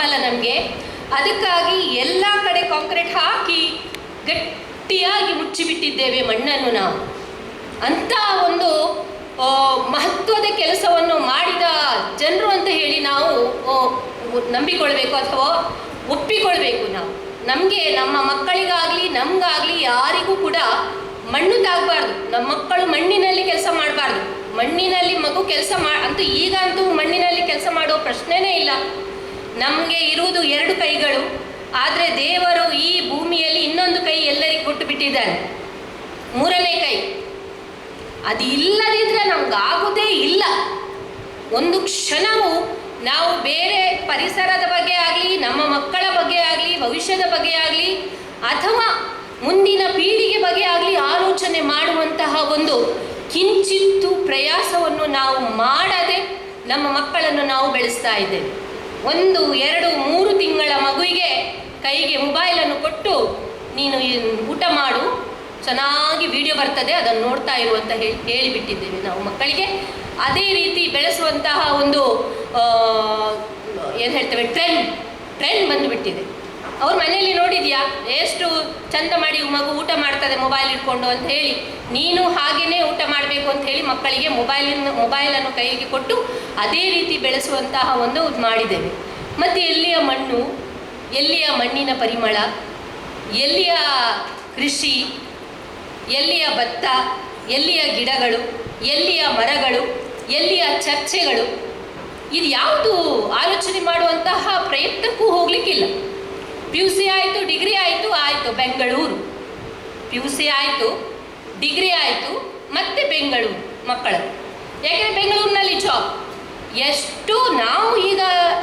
ಹಂಬಲ ನಮಗೆ. ಅದಕ್ಕಾಗಿ ಎಲ್ಲ ಕಡೆ ಕಾಂಕ್ರೀಟ್ ಹಾಕಿ ಗಟ್ಟಿಯಾಗಿ ಮುಚ್ಚಿಬಿಟ್ಟಿದ್ದೇವೆ ಮಣ್ಣನ್ನು ನಾವು. ಅಂಥ ಒಂದು ಮಹತ್ವದ ಕೆಲಸವನ್ನು ಮಾಡಿದ ಜನರು ಅಂತ ಹೇಳಿ ನಾವು ನಂಬಿಕೊಳ್ಬೇಕು ಅಥವಾ ಒಪ್ಪಿಕೊಳ್ಬೇಕು. ನಮಗೆ ನಮ್ಮ ಮಕ್ಕಳಿಗಾಗಲಿ ನಮಗಾಗಲಿ ಯಾರಿಗೂ ಕೂಡ ಮಣ್ಣು ತಾಗಬಾರ್ದು. ನಮ್ಮ ಮಕ್ಕಳು ಮಣ್ಣಿನಲ್ಲಿ ಕೆಲಸ ಮಾಡಬಾರ್ದು. ಮಣ್ಣಿನಲ್ಲಿ ಮಗು ಕೆಲಸ ಅಂತೂ ಈಗ ಅಂತೂ ಮಣ್ಣಿನಲ್ಲಿ ಕೆಲಸ ಮಾಡೋ ಪ್ರಶ್ನೆನೇ ಇಲ್ಲ. ನಮಗೆ ಇರುವುದು 2 ಕೈಗಳು, ಆದರೆ ದೇವರು ಈ ಭೂಮಿಯಲ್ಲಿ ಇನ್ನೊಂದು ಕೈ ಎಲ್ಲರಿಗೂ ಕೊಟ್ಟು ಬಿಟ್ಟಿದ್ದಾನೆ, 3ನೇ ಕೈ. ಅದು ಇಲ್ಲದಿದ್ದರೆ ನಮಗಾಗೋದೇ ಇಲ್ಲ. ಒಂದು ಕ್ಷಣವೂ ನಾವು ಬೇರೆ ಪರಿಸರದ ಬಗ್ಗೆ ಆಗಲಿ, ನಮ್ಮ ಮಕ್ಕಳ ಬಗ್ಗೆ ಆಗಲಿ, ಭವಿಷ್ಯದ ಬಗ್ಗೆ ಆಗಲಿ, ಅಥವಾ ಮುಂದಿನ ಪೀಳಿಗೆ ಬಗ್ಗೆ ಆಗಲಿ ಆಲೋಚನೆ ಮಾಡುವಂತಹ ಒಂದು ಕಿಂಚಿತ್ತು ಪ್ರಯಾಸವನ್ನು ನಾವು ಮಾಡದೆ ನಮ್ಮ ಮಕ್ಕಳನ್ನು ನಾವು ಬೆಳೆಸ್ತಾ ಇದ್ದೇವೆ. 1, 2, 3 ತಿಂಗಳ ಮಗುವಿಗೆ ಕೈಗೆ ಮೊಬೈಲನ್ನು ಕೊಟ್ಟು ನೀನು ಊಟ ಮಾಡು, ಚೆನ್ನಾಗಿ ವಿಡಿಯೋ ಬರ್ತದೆ, ಅದನ್ನು ನೋಡ್ತಾ ಇರು ಅಂತ ಹೇಳಿಬಿಟ್ಟಿದ್ದೇವೆ ನಾವು ಮಕ್ಕಳಿಗೆ. ಅದೇ ರೀತಿ ಬೆಳೆಸುವಂತಹ ಒಂದು ಏನು ಹೇಳ್ತೇವೆ ಟ್ರೆಂಡ್ ಬಂದುಬಿಟ್ಟಿದೆ. ಅವ್ರ ಮನೆಯಲ್ಲಿ ನೋಡಿದ್ಯಾ ಎಷ್ಟು ಚಂದ ಮಾಡಿ ಮಗು ಊಟ ಮಾಡ್ತದೆ ಮೊಬೈಲ್ ಇಟ್ಕೊಂಡು ಅಂತ ಹೇಳಿ, ನೀನು ಹಾಗೆಯೇ ಊಟ ಮಾಡಬೇಕು ಅಂತ ಹೇಳಿ ಮಕ್ಕಳಿಗೆ ಮೊಬೈಲನ್ನು ಕೈಗೆ ಕೊಟ್ಟು ಅದೇ ರೀತಿ ಬೆಳೆಸುವಂತಹ ಒಂದು ಮಾಡಿದ್ದೇವೆ. ಮತ್ತು ಎಲ್ಲಿಯ ಮಣ್ಣು, ಎಲ್ಲಿಯ ಮಣ್ಣಿನ ಪರಿಮಳ, ಎಲ್ಲಿಯ ಕೃಷಿ, ಎಲ್ಲಿಯ ಭತ್ತ, ಎಲ್ಲಿಯ ಗಿಡಗಳು, ಎಲ್ಲಿಯ ಮರಗಳು, ಎಲ್ಲಿಯ ಚರ್ಚೆಗಳು, ಇದು ಯಾವುದು ಆಲೋಚನೆ ಮಾಡುವಂತಹ ಪ್ರಯತ್ನಕ್ಕೂ ಹೋಗಲಿಕ್ಕಿಲ್ಲ. PUC ಆಯಿತು, ಡಿಗ್ರಿ ಆಯಿತು ಬೆಂಗಳೂರು, PUC ಆಯಿತು, ಡಿಗ್ರಿ ಆಯಿತು, ಮತ್ತೆ ಬೆಂಗಳೂರು ಮಕ್ಕಳು. ಯಾಕೆಂದರೆ ಬೆಂಗಳೂರಿನಲ್ಲಿ ಜಾಬ್. ಎಷ್ಟು ನಾವು ಈಗ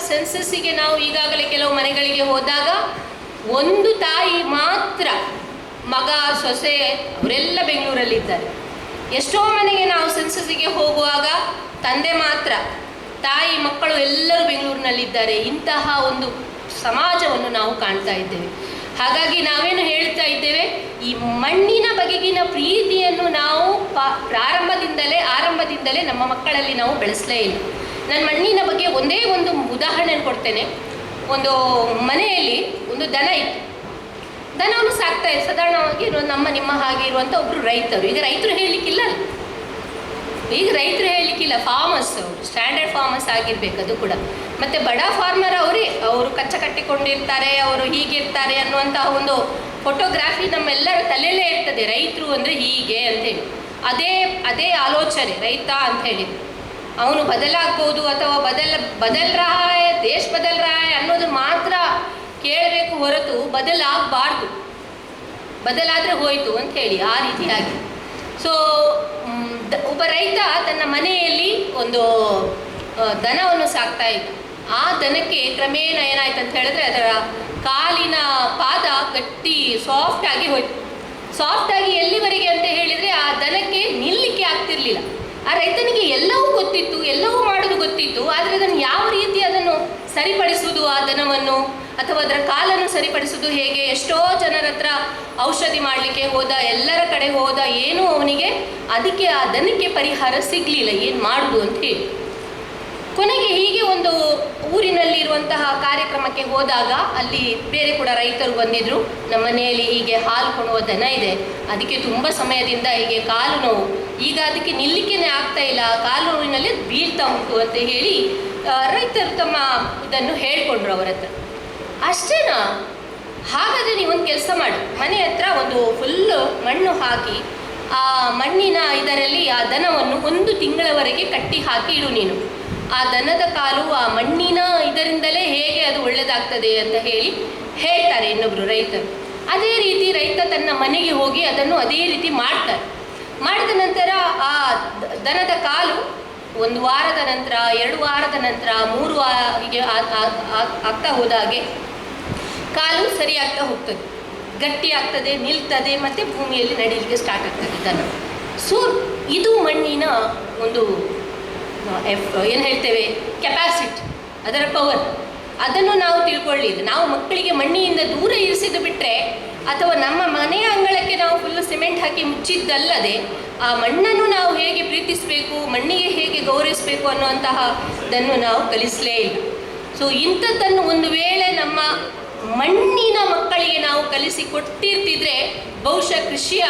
ಸೆನ್ಸಸ್ಸಿಗೆ ನಾವು ಈಗಾಗಲೇ ಕೆಲವು ಮನೆಗಳಿಗೆ ಹೋದಾಗ ಒಂದು ತಾಯಿ ಮಾತ್ರ, ಮಗ ಸೊಸೆ ಅವರೆಲ್ಲ ಬೆಂಗಳೂರಲ್ಲಿದ್ದಾರೆ. ಎಷ್ಟೋ ಮನೆಗೆ ನಾವು ಸೆನ್ಸಸ್ಸಿಗೆ ಹೋಗುವಾಗ ತಂದೆ ಮಾತ್ರ, ತಾಯಿ ಮಕ್ಕಳು ಎಲ್ಲರೂ ಬೆಂಗಳೂರಿನಲ್ಲಿದ್ದಾರೆ. ಇಂತಹ ಒಂದು ಸಮಾಜವನ್ನು ನಾವು ಕಾಣ್ತಾ ಇದ್ದೇವೆ. ಹಾಗಾಗಿ ನಾವೇನು ಹೇಳ್ತಾ ಇದ್ದೇವೆ, ಈ ಮಣ್ಣಿನ ಬಗೆಗಿನ ಪ್ರೀತಿಯನ್ನು ನಾವು ಆರಂಭದಿಂದಲೇ ನಮ್ಮ ಮಕ್ಕಳಲ್ಲಿ ನಾವು ಬೆಳೆಸಲೇ ಇಲ್ಲ. ನಾನು ಮಣ್ಣಿನ ಬಗ್ಗೆ ಒಂದೇ ಒಂದು ಉದಾಹರಣೆ ಕೊಡ್ತೇನೆ. ಒಂದು ಮನೆಯಲ್ಲಿ ಒಂದು ದನ ಇತ್ತು. ದನವನ್ನು ಸಾಕ್ತಾ ಇತ್ತು. ಸಾಧಾರಣವಾಗಿ ನಿಮ್ಮ ಹಾಗೆ ಇರುವಂಥ ಒಬ್ಬರು ರೈತರು. ಈಗ ರೈತರು ಹೇಳಲಿಕ್ಕಿಲ್ಲ, ಫಾರ್ಮರ್ಸ್, ಅವರು ಸ್ಟ್ಯಾಂಡರ್ಡ್ ಫಾರ್ಮರ್ಸ್ ಆಗಿರ್ಬೇಕು ಅದು ಕೂಡ. ಮತ್ತು ಬಡ ಫಾರ್ಮರ್ ಅವರು ಕಚ್ಚ ಕಟ್ಟಿಕೊಂಡಿರ್ತಾರೆ, ಅವರು ಹೀಗಿರ್ತಾರೆ ಅನ್ನುವಂತಹ ಒಂದು ಫೋಟೋಗ್ರಾಫಿ ನಮ್ಮೆಲ್ಲರ ತಲೆಯಲ್ಲೇ ಇರ್ತದೆ. ರೈತರು ಅಂದರೆ ಹೀಗೆ ಅಂತೇಳಿ, ಅದೇ ಆಲೋಚನೆ ರೈತ ಅಂಥೇಳಿ. ಅವನು ಬದಲಾಗ್ಬೋದು ಅಥವಾ ಬದಲ್ ರಹಾಯ ದೇಶ ಬದಲ್ ರಹಾಯ ಅನ್ನೋದು ಮಾತ್ರ ಕೇಳಬೇಕು ಹೊರತು ಬದಲಾಗಬಾರ್ದು. ಬದಲಾದರೆ ಹೋಯಿತು ಅಂಥೇಳಿ ಆ ರೀತಿಯಾಗಿ. ಸೊ ಒಬ್ಬ ರೈತ ತನ್ನ ಮನೆಯಲ್ಲಿ ಒಂದು ದನವನ್ನು ಸಾಕ್ತಾ ಇದ್ದ. ಆ ದನಕ್ಕೆ ಕ್ರಮೇಣ ಏನಾಯ್ತು ಅಂತ ಹೇಳಿದ್ರೆ ಅದರ ಕಾಲಿನ ಪಾದ ಗಟ್ಟಿ ಸಾಫ್ಟಾಗಿ ಹೋಯ್ತು. ಸಾಫ್ಟಾಗಿ ಎಲ್ಲಿವರೆಗೆ ಅಂತ ಹೇಳಿದರೆ ಆ ದನಕ್ಕೆ ನಿಲ್ಲಲಿಕ್ಕೆ ಆಗ್ತಿರ್ಲಿಲ್ಲ. ಆ ರೈತನಿಗೆ ಎಲ್ಲವೂ ಗೊತ್ತಿತ್ತು, ಎಲ್ಲವೂ ಮಾಡೋದು ಗೊತ್ತಿತ್ತು. ಆದರೆ ಅದನ್ನು ಯಾವ ರೀತಿ ಅದನ್ನು ಸರಿಪಡಿಸುವುದು, ಆ ದನವನ್ನು ಅಥವಾ ಅದರ ಕಾಲನ್ನು ಸರಿಪಡಿಸುವುದು ಹೇಗೆ? ಎಷ್ಟೋ ಜನರ ಹತ್ರ ಔಷಧಿ ಮಾಡಲಿಕ್ಕೆ ಹೋದ, ಎಲ್ಲರ ಕಡೆ ಹೋದ, ಏನೂ ಅವನಿಗೆ ಅದಕ್ಕೆ ಆ ದನಕ್ಕೆ ಪರಿಹಾರ ಸಿಗಲಿಲ್ಲ, ಏನು ಮಾಡೋದು ಅಂತ ಹೇಳಿ. ಕೊನೆಗೆ ಹೀಗೆ ಒಂದು ಊರಿನಲ್ಲಿರುವಂತಹ ಕಾರ್ಯಕ್ರಮಕ್ಕೆ ಹೋದಾಗ ಅಲ್ಲಿ ಬೇರೆ ಕೂಡ ರೈತರು ಬಂದಿದ್ದರು. ನಮ್ಮ ಮನೆಯಲ್ಲಿ ಹೀಗೆ ಹಾಲು ಕೊಡುವ ದನ ಇದೆ, ಅದಕ್ಕೆ ತುಂಬ ಸಮಯದಿಂದ ಹೀಗೆ ಕಾಲು ನೋವು, ಈಗ ಅದಕ್ಕೆ ನಿಲ್ಲಿಕೆನೇ ಆಗ್ತಾ ಇಲ್ಲ, ಕಾಲು ನೋವಿನಲ್ಲಿ ಬೀಳ್ತಾ ಉಂಟು ಅಂತ ಹೇಳಿ ರೈತರು ತಮ್ಮ ಇದನ್ನು ಹೇಳಿಕೊಂಡ್ರು ಅವರ ಹತ್ರ. ಅಷ್ಟೇನಾ? ಹಾಗಾದರೆ ನೀವೊಂದು ಕೆಲಸ ಮಾಡಿ, ಮನೆ ಹತ್ರ ಒಂದು ಫುಲ್ಲು ಮಣ್ಣು ಹಾಕಿ ಆ ಮಣ್ಣಿನ ಇದರಲ್ಲಿ ಆ ದನವನ್ನು 1 ತಿಂಗಳವರೆಗೆ ಕಟ್ಟಿ ಹಾಕಿ ಇಡು ನೀನು. ಆ ದನದ ಕಾಲು ಆ ಮಣ್ಣಿನ ಇದರಿಂದಲೇ ಹೇಗೆ ಅದು ಒಳ್ಳೆಯದಾಗ್ತದೆ ಅಂತ ಹೇಳ್ತಾರೆ ಇನ್ನೊಬ್ಬರು ರೈತರು. ಅದೇ ರೀತಿ ರೈತ ತನ್ನ ಮನೆಗೆ ಹೋಗಿ ಅದನ್ನು ಅದೇ ರೀತಿ ಮಾಡ್ತಾರೆ. ಮಾಡಿದ ನಂತರ ಆ ದನದ ಕಾಲು 1 ವಾರದ ನಂತರ, 2 ವಾರದ ನಂತರ, 3 ವಾರ ಹೀಗೆ ಆಗ್ತಾ ಹೋದಾಗೆ ಕಾಲು ಸರಿಯಾಗ್ತಾ ಹೋಗ್ತದೆ, ಗಟ್ಟಿ ಆಗ್ತದೆ, ನಿಲ್ತದೆ, ಮತ್ತು ಭೂಮಿಯಲ್ಲಿ ನಡೀಲಿಕ್ಕೆ ಸ್ಟಾರ್ಟ್ ಆಗ್ತದೆ ದನ. ಸೊ ಇದು ಮಣ್ಣಿನ ಒಂದು ಏನು ಹೇಳ್ತೇವೆ ಕೆಪಾಸಿಟಿ, ಅದರ ಪವರ್. ಅದನ್ನು ನಾವು ತಿಳ್ಕೊಳ್ಳಿಲ್ಲ. ನಾವು ಮಕ್ಕಳಿಗೆ ಮಣ್ಣಿನಿಂದ ದೂರ ಇರಿಸಿದ್ದು ಬಿಟ್ಟರೆ ಅಥವಾ ನಮ್ಮ ಮನೆಯ ಅಂಗಳಕ್ಕೆ ನಾವು ಫುಲ್ಲು ಸಿಮೆಂಟ್ ಹಾಕಿ ಮುಚ್ಚಿದ್ದಲ್ಲದೆ ಆ ಮಣ್ಣನ್ನು ನಾವು ಹೇಗೆ ಪ್ರೀತಿಸಬೇಕು, ಮಣ್ಣಿಗೆ ಹೇಗೆ ಗೌರವಿಸಬೇಕು ಅನ್ನುವಂತಹದನ್ನು ನಾವು ಕಲಿಸಲೇ ಇಲ್ಲ. ಸೊ ಇಂಥದ್ದನ್ನು ಒಂದು ವೇಳೆ ಕಲಿಸಿಕೊಟ್ಟಿರ್ತಿದ್ರೆ ಬಹುಶಃ ಕೃಷಿಯ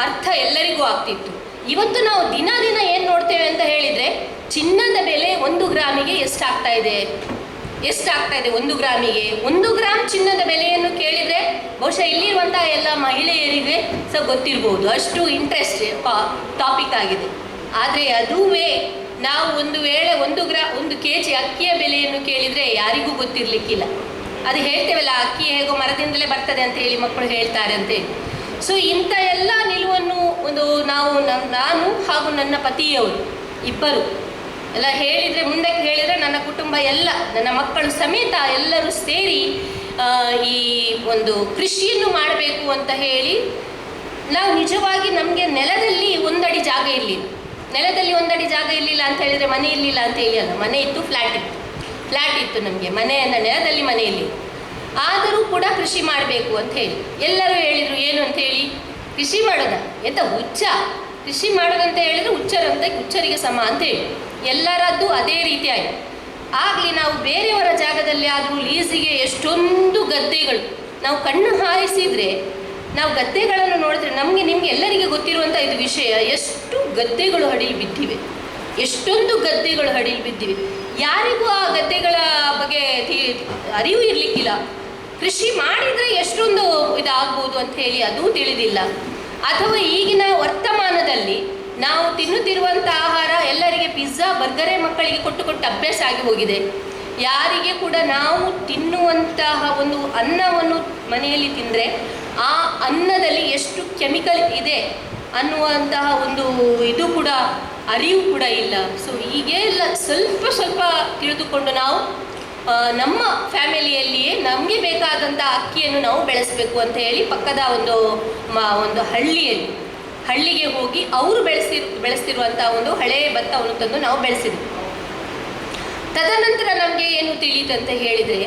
ಅರ್ಥ ಎಲ್ಲರಿಗೂ ಆಗ್ತಿತ್ತು. ಇವತ್ತು ನಾವು ದಿನ ದಿನ ಏನು ನೋಡ್ತೇವೆ ಅಂತ ಹೇಳಿದರೆ, ಚಿನ್ನದ ಬೆಲೆ 1 ಗ್ರಾಮಿಗೆ ಎಷ್ಟಾಗ್ತಾ ಇದೆ 1 ಗ್ರಾಮಿಗೆ. 1 ಗ್ರಾಮ್ ಚಿನ್ನದ ಬೆಲೆಯನ್ನು ಕೇಳಿದರೆ ಬಹುಶಃ ಇಲ್ಲಿರುವಂಥ ಎಲ್ಲ ಮಹಿಳೆಯರಿಗೆ ಸಹ ಗೊತ್ತಿರ್ಬೋದು, ಅಷ್ಟು ಇಂಟ್ರೆಸ್ಟ್ ಟಾಪಿಕ್ ಆಗಿದೆ. ಆದರೆ ಅದುವೇ ನಾವು ಒಂದು ವೇಳೆ 1 kg ಅಕ್ಕಿಯ ಬೆಲೆಯನ್ನು ಕೇಳಿದರೆ ಯಾರಿಗೂ ಗೊತ್ತಿರಲಿಕ್ಕಿಲ್ಲ. ಅದು ಹೇಳ್ತೇವಲ್ಲ, ಅಕ್ಕಿ ಹೇಗೋ ಮರದಿಂದಲೇ ಬರ್ತದೆ ಅಂತ ಹೇಳಿ ಮಕ್ಕಳು ಹೇಳ್ತಾರೆ ಅಂತೇಳಿ. ಸೊ ಇಂಥ ಎಲ್ಲ ನಿಲುವನ್ನು ನಾನು ಹಾಗೂ ನನ್ನ ಪತಿಯವರು ಇಬ್ಬರು ಎಲ್ಲ ಹೇಳಿದರೆ, ಮುಂದಕ್ಕೆ ಹೇಳಿದರೆ ನನ್ನ ಕುಟುಂಬ ಎಲ್ಲ, ನನ್ನ ಮಕ್ಕಳು ಸಮೇತ ಎಲ್ಲರೂ ಸೇರಿ ಈ ಒಂದು ಕೃಷಿಯನ್ನು ಮಾಡಬೇಕು ಅಂತ ಹೇಳಿ ನಾವು ನಿಜವಾಗಿ ನಮಗೆ ನೆಲದಲ್ಲಿ 1 ಅಡಿ ಜಾಗ ಇರಲಿಲ್ಲ. ನೆಲದಲ್ಲಿ 1 ಅಡಿ ಜಾಗ ಇರಲಿಲ್ಲ ಅಂತ ಹೇಳಿದರೆ ಮನೆ ಇರಲಿಲ್ಲ ಅಂತ ಹೇಳಿ ಅಲ್ಲ, ಮನೆ ಇತ್ತು, ಫ್ಲ್ಯಾಟ್ ಇತ್ತು ನಮಗೆ, ಮನೆಯನ್ನು ನೆಲದಲ್ಲಿ ಮನೆಯಲ್ಲಿ. ಆದರೂ ಕೂಡ ಕೃಷಿ ಮಾಡಬೇಕು ಅಂತ ಹೇಳಿ ಎಲ್ಲರೂ ಹೇಳಿದರು. ಏನು ಅಂತ ಹೇಳಿ, ಕೃಷಿ ಮಾಡೋದ ಎಂತ ಹುಚ್ಚ, ಕೃಷಿ ಮಾಡೋದಂತ ಹೇಳಿದರೆ ಹುಚ್ಚರಿಗೆ ಸಮ ಅಂತ ಹೇಳಿ ಎಲ್ಲರದ್ದು ಅದೇ ರೀತಿ ಆಯಿತು. ಆಗಲಿ ನಾವು ಬೇರೆಯವರ ಜಾಗದಲ್ಲಿ ಆದರೂ ಲೀಸಿಗೆ ಎಷ್ಟೊಂದು ಗದ್ದೆಗಳು, ನಾವು ಕಣ್ಣು ಹಾಯಿಸಿದರೆ ನಾವು ಗದ್ದೆಗಳನ್ನು ನೋಡಿದ್ರೆ ನಿಮಗೆ ಎಲ್ಲರಿಗೆ ಗೊತ್ತಿರುವಂಥ ಇದು ವಿಷಯ, ಎಷ್ಟು ಗದ್ದೆಗಳು ಹಡಿಲು ಬಿದ್ದಿವೆ, ಎಷ್ಟೊಂದು ಗದ್ದೆಗಳು ಹಡಿಲು ಬಿದ್ದಿವೆ. ಯಾರಿಗೂ ಆ ಗದ್ದೆಗಳ ಬಗ್ಗೆ ಅರಿವು ಇರಲಿಕ್ಕಿಲ್ಲ. ಕೃಷಿ ಮಾಡಿದರೆ ಎಷ್ಟೊಂದು ಇದಾಗ್ಬೋದು ಅಂತ ಹೇಳಿ ಅದೂ ತಿಳಿದಿಲ್ಲ. ಅಥವಾ ಈಗಿನ ವರ್ತಮಾನದಲ್ಲಿ ನಾವು ತಿನ್ನುತ್ತಿರುವಂಥ ಆಹಾರ ಎಲ್ಲರಿಗೆ ಪಿಜ್ಜಾ ಬರ್ಗರೇ ಮಕ್ಕಳಿಗೆ ಕೊಟ್ಟು ಅಭ್ಯಾಸ ಆಗಿ ಹೋಗಿದೆ. ಯಾರಿಗೆ ಕೂಡ ನಾವು ತಿನ್ನುವಂತಹ ಒಂದು ಅನ್ನವನ್ನು ಮನೆಯಲ್ಲಿ ತಿಂದರೆ ಆ ಅನ್ನದಲ್ಲಿ ಎಷ್ಟು ಕೆಮಿಕಲ್ ಇದೆ ಅನ್ನುವಂತಹ ಒಂದು ಇದು ಕೂಡ ಅರಿವು ಕೂಡ ಇಲ್ಲ. ಸೊ ಹೀಗೆಲ್ಲ ಸ್ವಲ್ಪ ತಿಳಿದುಕೊಂಡು ನಾವು ನಮ್ಮ ಫ್ಯಾಮಿಲಿಯಲ್ಲಿಯೇ ನಮಗೆ ಬೇಕಾದಂಥ ಅಕ್ಕಿಯನ್ನು ನಾವು ಬೆಳೆಸಬೇಕು ಅಂತ ಹೇಳಿ ಪಕ್ಕದ ಒಂದು ಹಳ್ಳಿಗೆ ಹೋಗಿ ಅವರು ಬೆಳೆಸ್ತಿರುವಂಥ ಒಂದು ಹಳೆಯ ಭತ್ತವನ್ನು ತಂದು ನಾವು ಬೆಳೆಸಿದ್ವಿ. ತದನಂತರ ನಮಗೆ ಏನು ತಿಳಿಯುತ್ತಂತ ಹೇಳಿದರೆ,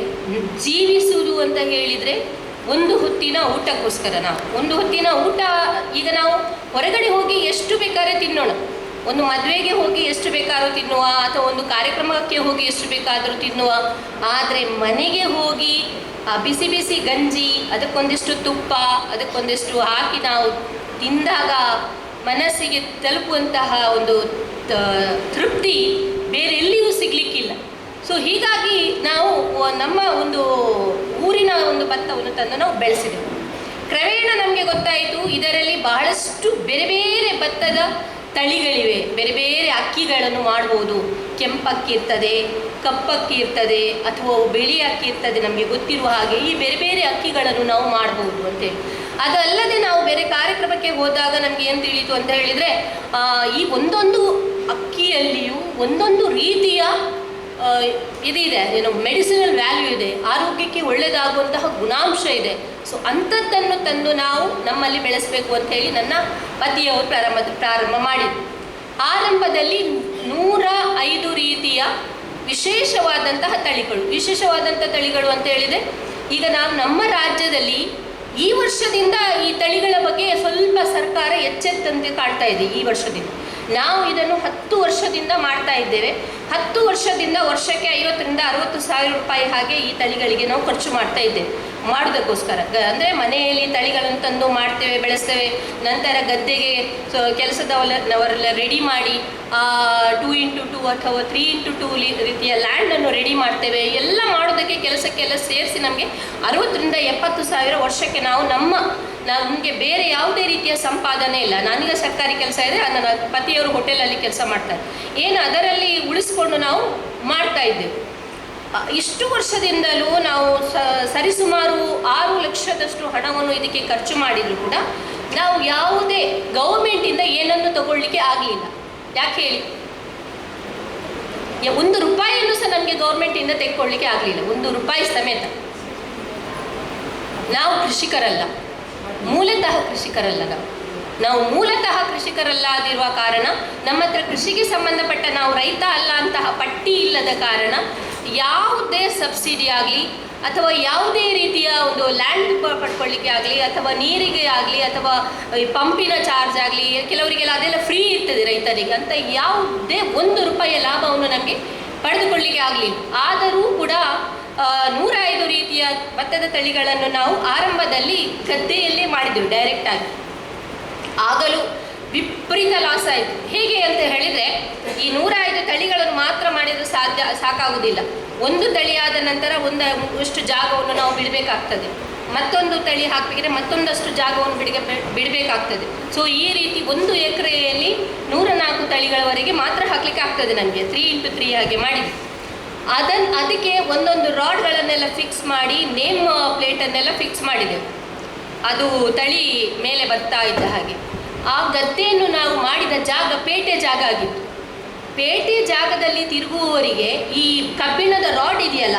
ಜೀವಿಸುವುದು ಅಂತ ಹೇಳಿದರೆ ಒಂದು ಹೊತ್ತಿನ ಊಟಕ್ಕೋಸ್ಕರ ಒಂದು ಹೊತ್ತಿನ ಊಟ. ಈಗ ನಾವು ಹೊರಗಡೆ ಹೋಗಿ ಎಷ್ಟು ಬೇಕಾದ್ರೆ ತಿನ್ನೋಣ, ಒಂದು ಮದುವೆಗೆ ಹೋಗಿ ಎಷ್ಟು ಬೇಕಾದ್ರೂ ತಿನ್ನುವ, ಅಥವಾ ಒಂದು ಕಾರ್ಯಕ್ರಮಕ್ಕೆ ಹೋಗಿ ಎಷ್ಟು ಬೇಕಾದರೂ ತಿನ್ನುವ. ಆದರೆ ಮನೆಗೆ ಹೋಗಿ ಬಿಸಿ ಬಿಸಿ ಗಂಜಿ, ಅದಕ್ಕೊಂದಿಷ್ಟು ತುಪ್ಪ, ಅದಕ್ಕೊಂದಿಷ್ಟು ಹಾಕಿ ನಾವು ತಿಂದಾಗ ಮನಸ್ಸಿಗೆ ತಲುಪುವಂತಹ ಒಂದು ತೃಪ್ತಿ ಬೇರೆ ಎಲ್ಲಿಯೂ ಸಿಗಲಿಕ್ಕಿಲ್ಲ. ಸೊ ಹೀಗಾಗಿ ನಾವು ನಮ್ಮ ಒಂದು ಊರಿನ ಒಂದು ಭತ್ತವನ್ನು ತಂದು ನಾವು ಬೆಳೆಸಿದೆವು. ಕ್ರಮೇಣ ನಮಗೆ ಗೊತ್ತಾಯಿತು ಇದರಲ್ಲಿ ಬಹಳಷ್ಟು ಬೇರೆ ಬೇರೆ ಭತ್ತದ ತಳಿಗಳಿವೆ, ಬೇರೆ ಬೇರೆ ಅಕ್ಕಿಗಳನ್ನು ಮಾಡ್ಬೋದು. ಕೆಂಪಕ್ಕಿ ಇರ್ತದೆ, ಕಪ್ಪಕ್ಕಿ ಇರ್ತದೆ, ಅಥವಾ ಬಿಳಿ ಅಕ್ಕಿ ಇರ್ತದೆ. ನಮಗೆ ಗೊತ್ತಿರುವ ಹಾಗೆ ಈ ಬೇರೆ ಬೇರೆ ಅಕ್ಕಿಗಳನ್ನು ನಾವು ಮಾಡ್ಬೋದು ಅಂತೇಳಿ. ಅದಲ್ಲದೆ ನಾವು ಬೇರೆ ಕಾರ್ಯಕ್ರಮಕ್ಕೆ ಹೋದಾಗ ನಮಗೆ ಏನು ತಿಳಿಯಿತು ಅಂತ ಹೇಳಿದರೆ, ಈ ಒಂದೊಂದು ಅಕ್ಕಿಯಲ್ಲಿಯೂ ಒಂದೊಂದು ರೀತಿಯ ಇದಿದೆ, ಏನು ಮೆಡಿಸಿನಲ್ ವ್ಯಾಲ್ಯೂ ಇದೆ, ಆರೋಗ್ಯಕ್ಕೆ ಒಳ್ಳೆಯದಾಗುವಂತಹ ಗುಣಾಂಶ ಇದೆ. ಸೊ ಅಂಥದ್ದನ್ನು ತಂದು ನಾವು ನಮ್ಮಲ್ಲಿ ಬೆಳೆಸಬೇಕು ಅಂತ ಹೇಳಿ ನನ್ನ ಪತಿಯವರು ಪ್ರಾರಂಭ ಮಾಡಿದರು. ಆರಂಭದಲ್ಲಿ 105 ರೀತಿಯ ವಿಶೇಷವಾದಂತಹ ತಳಿಗಳು ಅಂತ ಹೇಳಿದರೆ, ಈಗ ನಾವು ನಮ್ಮ ರಾಜ್ಯದಲ್ಲಿ ಈ ವರ್ಷದಿಂದ ಈ ತಳಿಗಳ ಬಗ್ಗೆ ಸ್ವಲ್ಪ ಸರ್ಕಾರ ಎಚ್ಚೆತ್ತಂತೆ ಕಾಣ್ತಾ ಇದೆ. ಈ ವರ್ಷದಿಂದ ನಾವು ಇದನ್ನು 10 ವರ್ಷದಿಂದ ಮಾಡ್ತಾ ಇದ್ದೇವೆ. 10 ವರ್ಷದಿಂದ ವರ್ಷಕ್ಕೆ 50,000 ರಿಂದ 60,000 ರೂಪಾಯಿ ಹಾಗೆ ಈ ತಳಿಗಳಿಗೆ ನಾವು ಖರ್ಚು ಮಾಡ್ತಾ ಇದ್ದೇವೆ. ಮಾಡೋದಕ್ಕೋಸ್ಕರ ಅಂದರೆ ಮನೆಯಲ್ಲಿ ತಳಿಗಳನ್ನು ತಂದು ಮಾಡ್ತೇವೆ, ಬೆಳೆಸ್ತೇವೆ. ನಂತರ ಗದ್ದೆಗೆ ಕೆಲಸದವರೆಲ್ಲ ರೆಡಿ ಮಾಡಿ 2x2 ಅಥವಾ 3x2 ರೀತಿಯ ಲ್ಯಾಂಡನ್ನು ರೆಡಿ ಮಾಡ್ತೇವೆ. ಎಲ್ಲ ಮಾಡೋದಕ್ಕೆ ಕೆಲಸಕ್ಕೆಲ್ಲ ಸೇರಿಸಿ ನಮಗೆ 60,000 ರಿಂದ 70,000 ವರ್ಷಕ್ಕೆ ನಮಗೆ ಬೇರೆ ಯಾವುದೇ ರೀತಿಯ ಸಂಪಾದನೆ ಇಲ್ಲ. ನನಗೆ ಸರ್ಕಾರಿ ಕೆಲಸ ಇದೆ, ನನ್ನ ಪತಿಯವರು ಹೋಟೆಲಲ್ಲಿ ಕೆಲಸ ಮಾಡ್ತಾರೆ. ಏನು ಅದರಲ್ಲಿ ಉಳಿಸ್ಕೊಂಡು ನಾವು ಮಾಡ್ತಾ ಇದ್ದೇವೆ. ಇಷ್ಟು ವರ್ಷದಿಂದಲೂ ನಾವು ಸರಿಸುಮಾರು 6 ಲಕ್ಷದಷ್ಟು ಹಣವನ್ನು ಇದಕ್ಕೆ ಖರ್ಚು ಮಾಡಿದರೂ ಕೂಡ ನಾವು ಯಾವುದೇ ಗೌರ್ಮೆಂಟಿಂದ ಏನನ್ನು ತಗೊಳ್ಳಿಕ್ಕೆ ಆಗಲಿಲ್ಲ. ಯಾಕೆ ಹೇಳಿ? 1 ರೂಪಾಯಿಯನ್ನು ಸಹ ನಮಗೆ ಗೌರ್ಮೆಂಟಿಂದ ತೆಗೆದುಕೊಳ್ಳಿಕ್ಕೆ ಆಗಲಿಲ್ಲ, 1 ರೂಪಾಯಿ ಸಮೇತ. ನಾವು ಕೃಷಿಕರಲ್ಲ, ಮೂಲತಃ ಕೃಷಿಕರಲ್ಲ. ನಾವು ಮೂಲತಃ ಕೃಷಿಕರಲ್ಲಾಗಿರುವ ಕಾರಣ ನಮ್ಮ ಹತ್ರ ಕೃಷಿಗೆ ಸಂಬಂಧಪಟ್ಟ ನಾವು ರೈತ ಅಲ್ಲ ಅಂತಹ ಪಟ್ಟಿ ಇಲ್ಲದ ಕಾರಣ ಯಾವುದೇ ಸಬ್ಸಿಡಿ ಆಗಲಿ ಅಥವಾ ಯಾವುದೇ ರೀತಿಯ ಒಂದು ಲ್ಯಾಂಡ್ ಪಡ್ಕೊಳ್ಳಿಕ್ಕೆ ಆಗಲಿ ಅಥವಾ ನೀರಿಗೆ ಆಗಲಿ ಅಥವಾ ಪಂಪಿನ ಚಾರ್ಜ್ ಆಗಲಿ, ಕೆಲವರಿಗೆಲ್ಲ ಅದೆಲ್ಲ ಫ್ರೀ ಇರ್ತದೆ ರೈತರಿಗೆ ಅಂತ, ಯಾವುದೇ 1 ರೂಪಾಯಿಯ ಲಾಭವನ್ನು ನಮಗೆ ಪಡೆದುಕೊಳ್ಳಿಕ್ಕೆ ಆಗಲಿಲ್ಲ. ಆದರೂ ಕೂಡ 105 ರೀತಿಯ ರೀತಿಯ ಭತ್ತದ ತಳಿಗಳನ್ನು ನಾವು ಆರಂಭದಲ್ಲಿ ಗದ್ದೆಯಲ್ಲೇ ಮಾಡಿದೆವು ಡೈರೆಕ್ಟಾಗಿ. ಆಗಲೂ ವಿಪರೀತ ಲಾಸ್ ಆಯಿತು. ಹೇಗೆ ಅಂತ ಹೇಳಿದರೆ, ಈ 105 ತಳಿಗಳನ್ನು ಮಾತ್ರ ಮಾಡಿದರೂ ಸಾಕಾಗುವುದಿಲ್ಲ. ಒಂದು ತಳಿ ಆದ ನಂತರ ಒಂದಷ್ಟು ಜಾಗವನ್ನು ನಾವು ಬಿಡಬೇಕಾಗ್ತದೆ, ಮತ್ತೊಂದು ತಳಿ ಹಾಕಬೇಕಿದ್ರೆ ಮತ್ತೊಂದಷ್ಟು ಜಾಗವನ್ನು ಬಿಡಬೇಕಾಗ್ತದೆ. ಸೊ ಈ ರೀತಿ 1 ಎಕರೆಯಲ್ಲಿ 104 ತಳಿಗಳವರೆಗೆ ಮಾತ್ರ ಹಾಕಲಿಕ್ಕೆ ಆಗ್ತದೆ ನಮಗೆ. 3x3 ಹಾಗೆ ಮಾಡಿದ್ವಿ. ಅದಕ್ಕೆ ಒಂದೊಂದು ರಾಡ್ಗಳನ್ನೆಲ್ಲ ಫಿಕ್ಸ್ ಮಾಡಿ ನೇಮ್ ಪ್ಲೇಟನ್ನೆಲ್ಲ ಫಿಕ್ಸ್ ಮಾಡಿದೆವು, ಅದು ತಳಿ ಮೇಲೆ ಬರ್ತಾ ಇದ್ದ ಹಾಗೆ. ಆ ಗದ್ದೆಯನ್ನು ನಾವು ಮಾಡಿದ ಜಾಗ ಪೇಟೆ ಜಾಗ ಆಗಿತ್ತು. ಪೇಟೆ ಜಾಗದಲ್ಲಿ ತಿರುಗುವವರಿಗೆ ಈ ಕಬ್ಬಿಣದ ರಾಡ್ ಇದೆಯಲ್ಲ,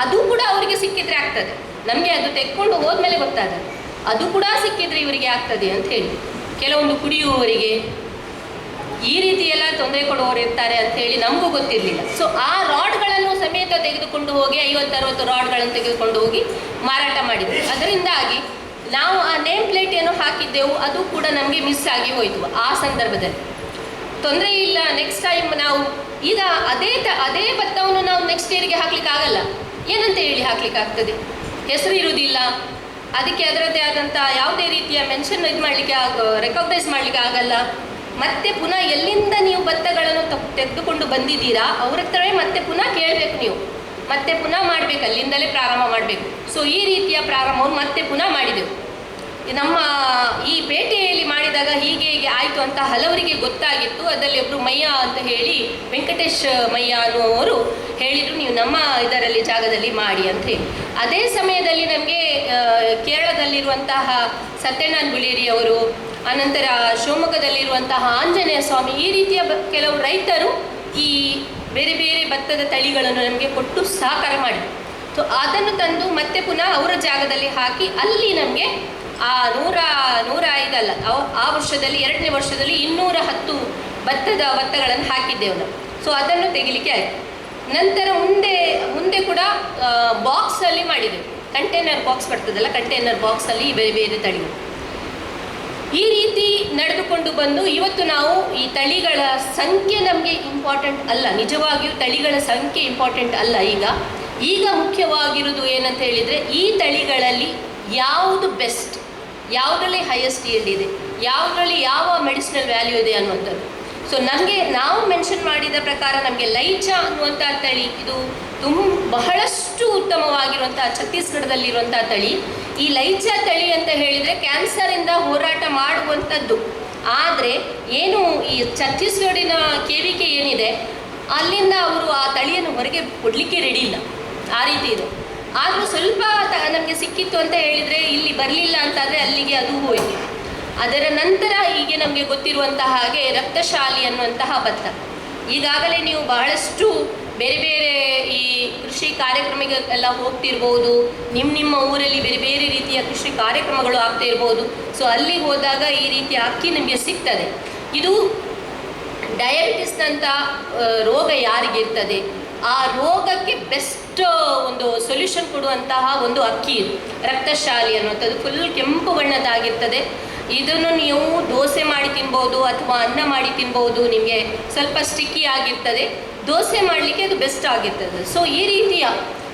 ಅದು ಕೂಡ ಅವರಿಗೆ ಸಿಕ್ಕಿದ್ರೆ ಆಗ್ತದೆ. ನಮಗೆ ಅದು ತೆಕ್ಕೊಂಡು ಹೋದ್ಮೇಲೆ ಗೊತ್ತಾದ ಅದು ಕೂಡ ಸಿಕ್ಕಿದ್ರೆ ಇವರಿಗೆ ಆಗ್ತದೆ ಅಂತ ಹೇಳಿ. ಕೆಲವೊಂದು ಕುಡಿಯುವವರಿಗೆ ಈ ರೀತಿ ಎಲ್ಲ ತೊಂದರೆ ಕೊಡುವವರು ಇರ್ತಾರೆ ಅಂತ ಹೇಳಿ ನಮಗೂ ಗೊತ್ತಿರಲಿಲ್ಲ. ಸೊ ಆ ರಾಡ್ಗಳನ್ನು ಸಮೇತ ತೆಗೆದುಕೊಂಡು ಹೋಗಿ 50-60 ರಾಡ್ಗಳನ್ನು ತೆಗೆದುಕೊಂಡು ಹೋಗಿ ಮಾರಾಟ ಮಾಡಿದ್ವಿ. ಅದರಿಂದಾಗಿ ನಾವು ಆ ನೇಮ್ ಪ್ಲೇಟ್ ಏನೋ ಹಾಕಿದ್ದೆವು, ಅದು ಕೂಡ ನಮಗೆ ಮಿಸ್ ಆಗಿ ಹೋಯಿತು. ಆ ಸಂದರ್ಭದಲ್ಲಿ ತೊಂದರೆ ಇಲ್ಲ, ನೆಕ್ಸ್ಟ್ ಟೈಮ್ ನಾವು ಈಗ ಅದೇ ಭತ್ತವನ್ನು ನಾವು ನೆಕ್ಸ್ಟ್ ಇಯರ್ಗೆ ಹಾಕ್ಲಿಕ್ಕೆ ಆಗಲ್ಲ. ಏನಂತ ಹೇಳಿ ಹಾಕ್ಲಿಕ್ಕೆ ಆಗ್ತದೆ? ಹೆಸರು ಇರುವುದಿಲ್ಲ, ಅದಕ್ಕೆ ಅದರದ್ದೇ ಆದಂಥ ಯಾವುದೇ ರೀತಿಯ ಮೆನ್ಷನ್ ಮಾಡಲಿಕ್ಕೆ ರೆಕಗ್ನೈಸ್ ಮಾಡಲಿಕ್ಕೆ ಆಗಲ್ಲ. ಮತ್ತೆ ಪುನಃ ಎಲ್ಲಿಂದ ನೀವು ಭತ್ತಗಳನ್ನು ತೆಗೆದುಕೊಂಡು ಬಂದಿದ್ದೀರಾ ಅವ್ರ ಹತ್ರವೇ ಮತ್ತೆ ಪುನಃ ಕೇಳಬೇಕು ನೀವು, ಮತ್ತೆ ಪುನಃ ಮಾಡಬೇಕು, ಅಲ್ಲಿಂದಲೇ ಪ್ರಾರಂಭ ಮಾಡಬೇಕು. ಸೊ ಈ ರೀತಿಯ ಪ್ರಾರಂಭವನ್ನು ಮತ್ತೆ ಪುನಃ ಮಾಡಿದೆವು. ನಮ್ಮ ಈ ಪೇಟೆಯಲ್ಲಿ ಮಾಡಿದಾಗ ಹೀಗೆ ಆಯಿತು ಅಂತ ಹಲವರಿಗೆ ಗೊತ್ತಾಗಿತ್ತು. ಅದರಲ್ಲಿ ಒಬ್ಬರು ಮಯ್ಯ ಅಂತ ಹೇಳಿ, ವೆಂಕಟೇಶ್ ಮಯ್ಯ ಅನ್ನುವರು ಹೇಳಿದರು, ನೀವು ನಮ್ಮ ಇದರಲ್ಲಿ ಜಾಗದಲ್ಲಿ ಮಾಡಿ ಅಂತ ಹೇಳಿ. ಅದೇ ಸಮಯದಲ್ಲಿ ನಮಗೆ ಕೇರಳದಲ್ಲಿರುವಂತಹ ಸತ್ಯನಾರಾಯಣ ಬಿಳೇರಿಯವರು, ಅನಂತರ ಶಿವಮೊಗ್ಗದಲ್ಲಿರುವಂತಹ ಆಂಜನೇಯ ಸ್ವಾಮಿ, ಈ ರೀತಿಯ ಕೆಲವು ರೈತರು ಈ ಬೇರೆ ಬೇರೆ ಭತ್ತದ ತಳಿಗಳನ್ನು ನಮಗೆ ಕೊಟ್ಟು ಸಹಕಾರ ಮಾಡಿದರು. ಸೊ ಅದನ್ನು ತಂದು ಮತ್ತೆ ಪುನಃ ಅವರ ಜಾಗದಲ್ಲಿ ಹಾಕಿ ಅಲ್ಲಿ ನಮಗೆ ಆ 105 ಅಲ್ಲ, ಆ ವರ್ಷದಲ್ಲಿ 2ನೇ ವರ್ಷದಲ್ಲಿ 210 ಭತ್ತಗಳನ್ನು ಹಾಕಿದ್ದೆವು ನಾವು. ಸೊ ಅದನ್ನು ತೆಗಿಲಿಕ್ಕೆ ಆಯಿತು. ನಂತರ ಮುಂದೆ ಕೂಡ ಬಾಕ್ಸಲ್ಲಿ ಮಾಡಿದೆವು. ಕಂಟೈನರ್ ಬಾಕ್ಸ್ ಬರ್ತದಲ್ಲ, ಕಂಟೈನರ್ ಬಾಕ್ಸಲ್ಲಿ ಬೇರೆ ಬೇರೆ ತಳಿಗಳು ಈ ರೀತಿ ನಡೆದುಕೊಂಡು ಬಂದು ಇವತ್ತು ನಾವು ಈ ತಳಿಗಳ ಸಂಖ್ಯೆ ನಮಗೆ ಇಂಪಾರ್ಟೆಂಟ್ ಅಲ್ಲ. ನಿಜವಾಗಿಯೂ ತಳಿಗಳ ಸಂಖ್ಯೆ ಇಂಪಾರ್ಟೆಂಟ್ ಅಲ್ಲ. ಈಗ ಮುಖ್ಯವಾಗಿರೋದು ಏನಂತ ಹೇಳಿದರೆ, ಈ ತಳಿಗಳಲ್ಲಿ ಯಾವುದು ಬೆಸ್ಟ್, ಯಾವುದರಲ್ಲಿ ಹೈಯೆಸ್ಟ್ ಈಲ್ಡ್ ಇದೆ, ಯಾವುದರಲ್ಲಿ ಯಾವ ಮೆಡಿಸಿನಲ್ ವ್ಯಾಲ್ಯೂ ಇದೆ ಅನ್ನುವಂಥದ್ದು. ಸೊ ನಾವು ಮೆನ್ಷನ್ ಮಾಡಿದ ಪ್ರಕಾರ ನಮಗೆ ಲೈಚಾ ಅನ್ನುವಂಥ ತಳಿ ಇದು ಬಹಳಷ್ಟು ಉತ್ತಮವಾಗಿರುವಂಥ ಛತ್ತೀಸ್ಗಢದಲ್ಲಿರುವಂಥ ತಳಿ. ಈ ಲೈಚಾ ತಳಿ ಅಂತ ಹೇಳಿದರೆ ಕ್ಯಾನ್ಸರಿಂದ ಹೋರಾಟ ಮಾಡುವಂಥದ್ದು. ಆದರೆ ಏನು ಈ ಛತ್ತೀಸ್ಗಢಿನ KVK ಏನಿದೆ, ಅಲ್ಲಿಂದ ಅವರು ಆ ತಳಿಯನ್ನು ಹೊರಗೆ ಕೊಡಲಿಕ್ಕೆ ರೆಡಿ ಇಲ್ಲ, ಆ ರೀತಿ ಇದೆ. ಆದರೂ ಸ್ವಲ್ಪ ನಮಗೆ ಸಿಕ್ಕಿತ್ತು ಅಂತ ಹೇಳಿದರೆ, ಇಲ್ಲಿ ಬರಲಿಲ್ಲ ಅಂತಾದರೆ ಅಲ್ಲಿಗೆ ಅದು ಹೋಯಿತು. ಅದರ ನಂತರ ಈಗ ನಮಗೆ ಗೊತ್ತಿರುವಂತಹ ಹಾಗೆ ರಕ್ತಶಾಲಿ ಅನ್ನುವಂತಹ ಭತ್ತ, ಈಗಾಗಲೇ ನೀವು ಬಹಳಷ್ಟು ಬೇರೆ ಬೇರೆ ಈ ಕೃಷಿ ಕಾರ್ಯಕ್ರಮಕ್ಕೆಲ್ಲ ಹೋಗ್ತಿರ್ಬೋದು. ನಿಮ್ಮ ಊರಲ್ಲಿ ಬೇರೆ ಬೇರೆ ರೀತಿಯ ಕೃಷಿ ಕಾರ್ಯಕ್ರಮಗಳು ಆಗ್ತಾ ಇರ್ಬೋದು. ಸೊ ಅಲ್ಲಿ ಹೋದಾಗ ಈ ರೀತಿಯ ಅಕ್ಕಿ ನಮಗೆ ಸಿಗ್ತದೆ. ಇದು ಡಯಾಬಿಟಿಸ್ನಂಥ ರೋಗ ಯಾರಿಗಿರ್ತದೆ ಆ ರೋಗಕ್ಕೆ ಬೆಸ್ಟ್ ಒಂದು ಸೊಲ್ಯೂಷನ್ ಕೊಡುವಂತಹ ಒಂದು ಅಕ್ಕಿ ಇದು ರಕ್ತಶಾಲಿ ಅನ್ನುವಂಥದ್ದು. ಫುಲ್ ಕೆಂಪು ಬಣ್ಣದಾಗಿರ್ತದೆ. ಇದನ್ನು ನೀವು ದೋಸೆ ಮಾಡಿ ತಿನ್ಬೋದು ಅಥವಾ ಅನ್ನ ಮಾಡಿ ತಿನ್ಬೋದು. ನಿಮಗೆ ಸ್ವಲ್ಪ ಸ್ಟಿಕ್ಕಿ ಆಗಿರ್ತದೆ, ದೋಸೆ ಮಾಡಲಿಕ್ಕೆ ಅದು ಬೆಸ್ಟ್ ಆಗಿರ್ತದೆ. ಸೊ ಈ ರೀತಿಯ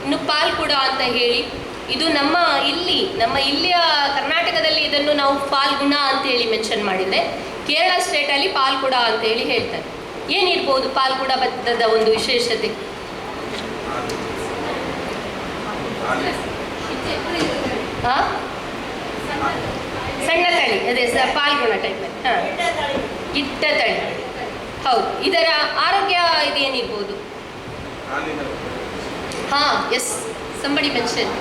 ಇನ್ನು ಪಾಲ್ಕುಡ ಅಂತ ಹೇಳಿ, ಇದು ನಮ್ಮ ಇಲ್ಲಿಯ ಕರ್ನಾಟಕದಲ್ಲಿ ಇದನ್ನು ನಾವು ಫಾಲ್ಗುಣ ಅಂತೇಳಿ ಮೆನ್ಷನ್ ಮಾಡಿದರೆ, ಕೇರಳ ಸ್ಟೇಟಲ್ಲಿ ಪಾಲ್ಕುಡ ಅಂತೇಳಿ ಹೇಳ್ತಾರೆ. ಏನಿರ್ಬೋದು ಪಾಲ್ಕುಡ ಭತ್ತದ ಒಂದು ವಿಶೇಷತೆ? ಸಣ್ಣ ತಳಿ, ಅದೇ ಪಾಲ್ಗುಣ ಟೈಪಲ್ಲಿ. ಗಿಡ್ಡ ತಳಿ, ಹೌದು. ಇದರ ಆರೋಗ್ಯ ಇದೇನಿರ್ಬೋದು? S, somebody mention.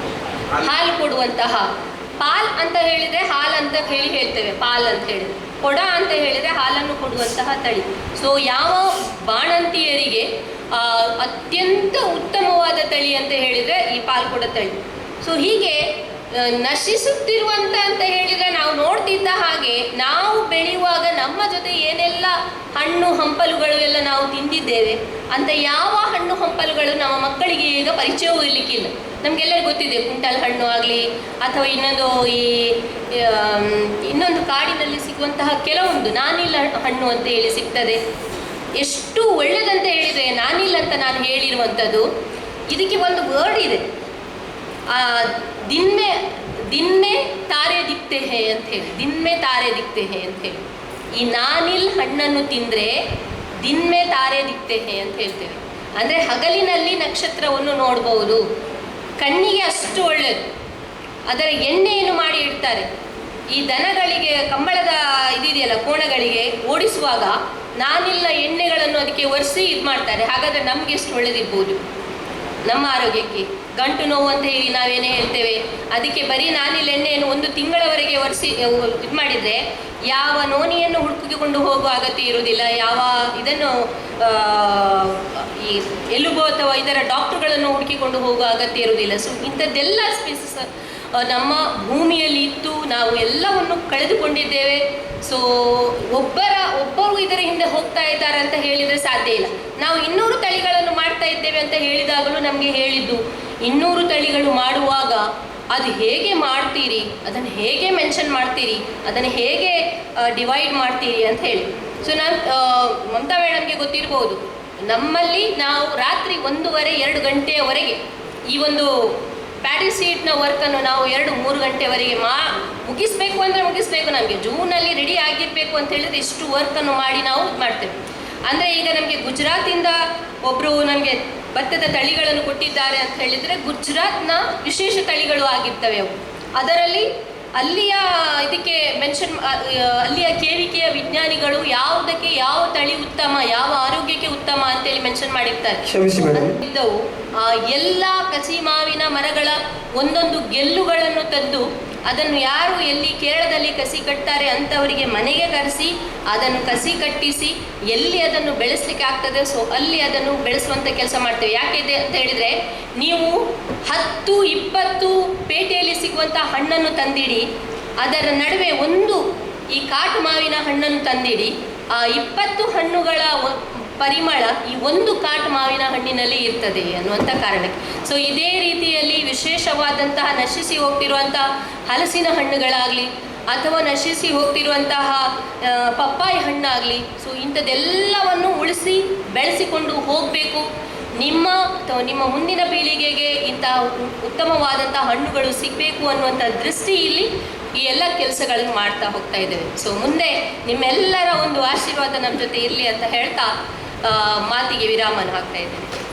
ಹಾಲು ಕೊಡುವಂತಹ, ಪಾಲ್ ಅಂತ ಹೇಳಿದರೆ ಹಾಲು ಅಂತ ಹೇಳ್ತೇವೆ, ಪಾಲ್ ಅಂತ ಹೇಳಿದರೆ. ಕೊಡ ಅಂತ ಹೇಳಿದರೆ ಹಾಲನ್ನು ಕೊಡುವಂತಹ ತಳಿ. ಸೊ ಯಾವ ಬಾಣಂತಿಯರಿಗೆ ಅತ್ಯಂತ ಉತ್ತಮವಾದ ತಳಿ ಅಂತ ಹೇಳಿದರೆ ಈ ಪಾಲ್ಕೊಡ ತಳಿ. ಸೊ ಹೀಗೆ ನಶಿಸುತ್ತಿರುವಂಥ ಅಂತ ಹೇಳಿದರೆ, ನಾವು ನೋಡ್ತಿದ್ದ ಹಾಗೆ ನಾವು ಬೆಳೆಯುವಾಗ ನಮ್ಮ ಜೊತೆ ಏನೆಲ್ಲ ಹಣ್ಣು ಹಂಪಲುಗಳು ಎಲ್ಲ ನಾವು ತಿಂದಿದ್ದೇವೆ ಅಂತ ಯಾವ ಹಣ್ಣು ಹಂಪಲುಗಳು ನಮ್ಮ ಮಕ್ಕಳಿಗೆ ಈಗ ಪರಿಚಯವೂ ಇರಲಿಕ್ಕಿಲ್ಲ. ನಮಗೆಲ್ಲರಿಗೂ ಗೊತ್ತಿದೆ, ಕುಂಟಲ್ ಹಣ್ಣು ಆಗಲಿ ಅಥವಾ ಇನ್ನೊಂದು ಕಾಡಿನಲ್ಲಿ ಸಿಗುವಂತಹ ಕೆಲವೊಂದು ನಾನಿಲ್ಲ ಹಣ್ಣು ಅಂತ ಹೇಳಿ ಸಿಗ್ತದೆ. ಎಷ್ಟು ಒಳ್ಳೆಯದಂತ ಹೇಳಿದರೆ, ನಾನಿಲ್ಲ ಅಂತ ನಾನು ಹೇಳಿರುವಂಥದ್ದು, ಇದಕ್ಕೆ ಒಂದು ವರ್ಡ್ ಇದೆ. ದಿನ್ ಮೇ ತಾರೆ ದಿಕ್ತೆ ಹೇ ಅಂತ ಹೇಳಿ, ದಿನ್ ಮೇ ತಾರೆ ದಿಕ್ತೆ ಹೇ ಅಂತ ಹೇಳಿ. ಈ ನಾನಿಲ್ ಹಣ್ಣನ್ನು ತಿಂದರೆ ದಿನ್ ಮೇ ತಾರೆ ದಿಕ್ತೆ ಹೇ ಅಂತ ಹೇಳ್ತೇವೆ. ಅಂದರೆ ಹಗಲಿನಲ್ಲಿ ನಕ್ಷತ್ರವನ್ನು ನೋಡ್ಬೋದು, ಕಣ್ಣಿಗೆ ಅಷ್ಟು ಒಳ್ಳೆಯದು. ಅದರ ಎಣ್ಣೆಯನ್ನು ಮಾಡಿ ಇಡ್ತಾರೆ. ಈ ದನಗಳಿಗೆ ಕಂಬಳದ ಇದಿದೆಯಲ್ಲ, ಕೋಣಗಳಿಗೆ ಓಡಿಸುವಾಗ ನಾನಿಲ್ಲ ಎಣ್ಣೆಗಳನ್ನು ಅದಕ್ಕೆ ಒರೆಸಿ ಇದು ಮಾಡ್ತಾರೆ. ಹಾಗಾದರೆ ನಮಗೆ ಎಷ್ಟು ಒಳ್ಳೆದಿರ್ಬೋದು ನಮ್ಮ ಆರೋಗ್ಯಕ್ಕೆ. ಗಂಟು ನೋವು ಅಂತ ಹೇಳಿ ನಾವೇನೇ ಹೇಳ್ತೇವೆ, ಅದಕ್ಕೆ ಬರೀ ನಾನಿಲ್ಲ ಎಣ್ಣೆಯನ್ನು 1 ತಿಂಗಳವರೆಗೆ ಒರೆಸಿ ಇದು ಮಾಡಿದರೆ ಯಾವ ನೋನಿಯನ್ನು ಹುಡುಕಿಕೊಂಡು ಹೋಗುವ ಅಗತ್ಯ ಇರುವುದಿಲ್ಲ, ಯಾವ ಇದನ್ನು ಈ ಎಲುಬು ಅಥವಾ ಇದರ ಡಾಕ್ಟರ್ಗಳನ್ನು ಹುಡುಕಿಕೊಂಡು ಹೋಗುವ ಅಗತ್ಯ ಇರುವುದಿಲ್ಲ. ಸೊ ಇಂಥದ್ದೆಲ್ಲ ಸ್ಪೇಸಸ್ ನಮ್ಮ ಭೂಮಿಯಲ್ಲಿ ಇತ್ತು, ನಾವು ಎಲ್ಲವನ್ನು ಕಳೆದುಕೊಂಡಿದ್ದೇವೆ. ಸೊ ಒಬ್ಬರು ಇದರ ಹಿಂದೆ ಹೋಗ್ತಾ ಇದ್ದಾರೆ ಅಂತ ಹೇಳಿದರೆ ಸಾಧ್ಯ ಇಲ್ಲ. ನಾವು 200 ತಳಿಗಳನ್ನು ಮಾಡ್ತಾ ಇದ್ದೇವೆ ಅಂತ ಹೇಳಿದಾಗಲೂ ನಮಗೆ ಹೇಳಿದ್ದು 200 ತಳಿಗಳು ಮಾಡುವಾಗ ಅದು ಹೇಗೆ ಮಾಡ್ತೀರಿ, ಅದನ್ನು ಹೇಗೆ ಮೆನ್ಷನ್ ಮಾಡ್ತೀರಿ, ಅದನ್ನು ಹೇಗೆ ಡಿವೈಡ್ ಮಾಡ್ತೀರಿ ಅಂತ ಹೇಳಿ. ಸೊ ಮಮತಾ ಮೇಡಮ್ಗೆ ಗೊತ್ತಿರ್ಬೋದು, ನಮ್ಮಲ್ಲಿ ನಾವು ರಾತ್ರಿ 1:30-2 ಗಂಟೆಯವರೆಗೆ ಈ ಒಂದು ಪ್ಯಾಡಿ ಸೀಟ್ನ ವರ್ಕನ್ನು ನಾವು 2-3 ಗಂಟೆವರೆಗೆ ಮುಗಿಸ್ಬೇಕು ಅಂದರೆ ಮುಗಿಸ್ಬೇಕು. ನಮಗೆ ಜೂನಲ್ಲಿ ರೆಡಿ ಆಗಿರಬೇಕು ಅಂತ ಹೇಳಿದ್ರೆ ಇಷ್ಟು ವರ್ಕನ್ನು ಮಾಡಿ ನಾವು ಮಾಡ್ತೇವೆ. ಅಂದರೆ ಈಗ ನಮಗೆ ಗುಜರಾತಿಂದ ಒಬ್ಬರು ನಮಗೆ ಭತ್ತದ ತಳಿಗಳನ್ನು ಕೊಟ್ಟಿದ್ದಾರೆ ಅಂತ ಹೇಳಿದರೆ ಗುಜರಾತ್ನ ವಿಶೇಷ ತಳಿಗಳು ಆಗಿರ್ತವೆ ಅವು. ಅದರಲ್ಲಿ ಅಲ್ಲಿಯ ಇದಕ್ಕೆ ಮೆನ್ಷನ್, ಅಲ್ಲಿಯ ಕೇವಿಕೆಯ ವಿಜ್ಞಾನಿಗಳು ಯಾವುದಕ್ಕೆ ಯಾವ ತಳಿ ಉತ್ತಮ, ಯಾವ ಆರೋಗ್ಯಕ್ಕೆ ಉತ್ತಮ ಅಂತೇಳಿ ಮೆನ್ಷನ್ ಮಾಡಿರ್ತಾರೆ. ಇದ್ದವು ಎಲ್ಲ ಕಸಿ ಮಾವಿನ ಮರಗಳ ಒಂದೊಂದು ಗೆಲ್ಲುಗಳನ್ನು ತಂದು ಅದನ್ನು ಯಾರು ಎಲ್ಲಿ ಕೇರಳದಲ್ಲಿ ಕಸಿ ಕಟ್ತಾರೆ ಅಂಥವರಿಗೆ ಮನೆಗೆ ಕರೆಸಿ ಅದನ್ನು ಕಸಿ ಕಟ್ಟಿಸಿ ಎಲ್ಲಿ ಅದನ್ನು ಬೆಳೆಸಲಿಕ್ಕೆ ಆಗ್ತದೆ ಸೊ ಅಲ್ಲಿ ಅದನ್ನು ಬೆಳೆಸುವಂಥ ಕೆಲಸ ಮಾಡ್ತೇವೆ. ಯಾಕಿದೆ ಅಂತ ಹೇಳಿದರೆ, ನೀವು 10-20 ಪೇಟೆಯಲ್ಲಿ ಸಿಗುವಂಥ ಹಣ್ಣನ್ನು ತಂದಿಡಿ, ಅದರ ನಡುವೆ ಒಂದು ಈ ಕಾಟು ಮಾವಿನ ಹಣ್ಣನ್ನು ತಂದಿಡಿ, ಆ 20 ಹಣ್ಣುಗಳ ಪರಿಮಳ ಈ ಒಂದು ಕಾಟು ಮಾವಿನ ಹಣ್ಣಿನಲ್ಲಿ ಇರ್ತದೆ ಅನ್ನುವಂಥ ಕಾರಣಕ್ಕೆ. ಸೊ ಇದೇ ರೀತಿಯಲ್ಲಿ ವಿಶೇಷವಾದಂತಹ ನಶಿಸಿ ಹೋಗ್ತಿರುವಂತಹ ಹಲಸಿನ ಹಣ್ಣುಗಳಾಗಲಿ ಅಥವಾ ನಶಿಸಿ ಹೋಗ್ತಿರುವಂತಹ ಪಪ್ಪಾಯಿ ಹಣ್ಣಾಗಲಿ, ಸೊ ಇಂಥದ್ದೆಲ್ಲವನ್ನು ಉಳಿಸಿ ಬೆಳೆಸಿಕೊಂಡು ಹೋಗಬೇಕು. ನಿಮ್ಮ ಮುಂದಿನ ಪೀಳಿಗೆಗೆ ಇಂತಹ ಉತ್ತಮವಾದಂಥ ಹಣ್ಣುಗಳು ಸಿಗಬೇಕು ಅನ್ನುವಂಥ ದೃಷ್ಟಿಯಲ್ಲಿ ಈ ಎಲ್ಲ ಕೆಲಸಗಳನ್ನು ಮಾಡ್ತಾ ಹೋಗ್ತಾ ಇದ್ದೇವೆ. ಸೊ ಮುಂದೆ ನಿಮ್ಮೆಲ್ಲರ ಒಂದು ಆಶೀರ್ವಾದ ನಮ್ಮ ಜೊತೆ ಇರಲಿ ಅಂತ ಹೇಳ್ತಾ ಮಾತಿಗೆ ವಿರಾಮನ ಹಾಕ್ತಾ ಇದ್ದೇನೆ.